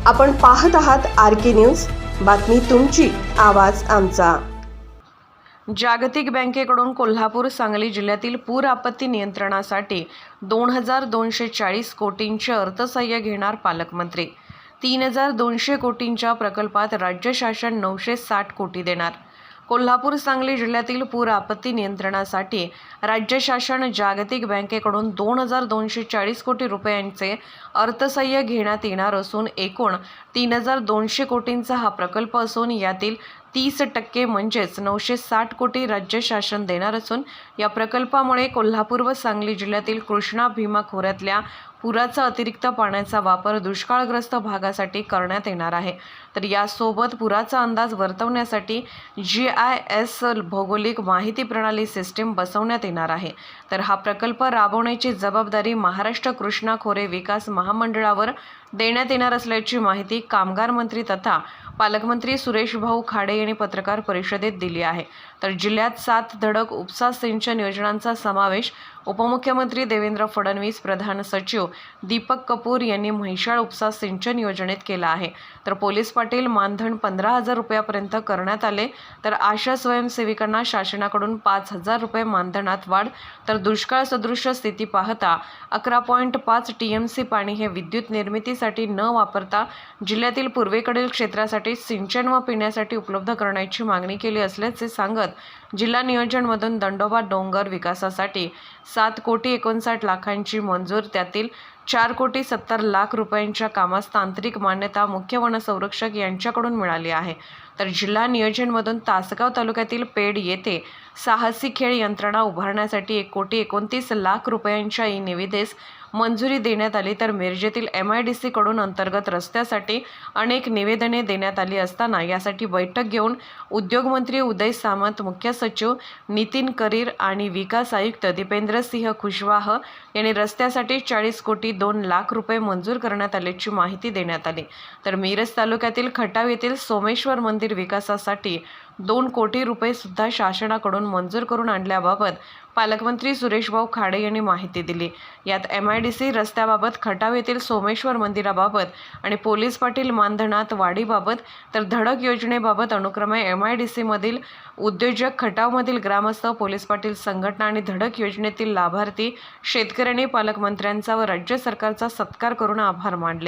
आपण पाहत आहात RK न्यूज, बातमी तुमची, आवाज आमचा। जागतिक बँकेकडून कोल्हापूर सांगली जिल्ह्यातील पूर आपत्ती नियंत्रणासाठी 2240 कोटींचे अर्थसहाय्य घेणार पालकमंत्री। 3200 कोटींच्या प्रकल्पात राज्य शासन 960 कोटी देणार। कोल्हापूर सांगली जिल्ह्यातील पूर आपत्ती नियंत्रणासाठी राज्य शासन जागतिक बँकेकडून 2240 कोटी रुपयांचे अर्थसहाय्य घेण्यात येणार असून एकूण 3200 कोटींचा हा प्रकल्प असून यातील 30% म्हणजेच 960 कोटी राज्य शासन देणार असून या प्रकल्पामुळे कोल्हापूर व सांगली जिल्ह्यातील कृष्णा भीमा खोऱ्यातल्या पुराचा अतिरिक्त पाण्याचा वापर दुष्काळग्रस्त भागासाठी करण्यात येणार आहे। तर यासोबत पुराचा अंदाज वर्तवण्यासाठी GIS भौगोलिक माहिती प्रणाली सिस्टीम बसवण्यात येणार आहे। तर हा प्रकल्प राबवण्याची जबाबदारी महाराष्ट्र कृष्णा खोरे विकास महामंडळावर देण्यात येणार असल्याची माहिती कामगार मंत्री तथा पालकमंत्री सुरेश भाऊ खाडे यांनी पत्रकार परिषदेत दिली आहे। तर जिल्ह्यात 7 धडक उपसा सिंचन योजनांचा समावेश उपमुख्यमंत्री देवेंद्र फडणवीस, प्रधान सचिव दीपक कपूर यांनी म्हैसाळ उपसा सिंचन योजनेत केला आहे। तर पोलीस पाटील मानधन 15,000 रुपयापर्यंत करण्यात आले। तर आशा स्वयंसेविकांना शासनाकडून 5,000 रुपये मानधनात वाढ। तर दुष्काळ सदृश स्थिती पाहता 11.5 TMC पाणी हे विद्युत निर्मितीसाठी न वापरता जिल्ह्यातील पूर्वेकडील क्षेत्रासाठी सिंचन व पिण्यासाठी उपलब्ध करण्याची मागणी केली असल्याचे सांगत जिल्हा नियोजनमधून दंडोबा डोंगर विकासासाठी 7,59,00,000 मंजूर, त्यातील 4,70,00,000 रुपयांच्या कामास तांत्रिक मान्यता मुख्य वनसंरक्षक यांच्याकडून मिळाली आहे। तर जिल्हा नियोजनमधून तासगाव तालुक्यातील पेड येथे साहसी खेळ यंत्रणा उभारण्यासाठी 1,29,00,000 रुपयांच्या निविदेस मंजुरी देण्यात आली। तर मिरजेतील MIDC कडून अंतर्गत रस्त्यासाठी अनेक निवेदने देण्यात आली असताना यासाठी बैठक घेऊन उद्योगमंत्री उदय सामंत, मुख्य सचिव नितीन करीर आणि विकास आयुक्त दीपेंद्र सिंह खुशवाह यांनी रस्त्यासाठी 40,02,00,000 रुपये मंजूर करण्यात आल्याची माहिती देण्यात आली। तर मिरज तालुक्यातील खटाव येथील सोमेश्वर मंदिर विकासासाठी 2 कोटी रुपये सुद्धा शासनाकडून मंजूर करून आणल्याबाबत पालकमंत्री सुरेश भाऊ खाडे यांनी माहिती दिली। यात MIDC रस्त्याबाबत, खटाव येथील सोमेश्वर मंदिराबाबत आणि पोलीस पाटील मानधनात वाढीबाबत, तर धडक योजनेबाबत अनुक्रमे MIDC मधील उद्योजक, खटावमधील ग्रामस्थ, पोलीस पाटील संघटना आणि धडक योजनेतील लाभार्थी शेतकऱ्यांनी पालकमंत्र्यांचा व राज्य सरकारचा सत्कार करून आभार मानले।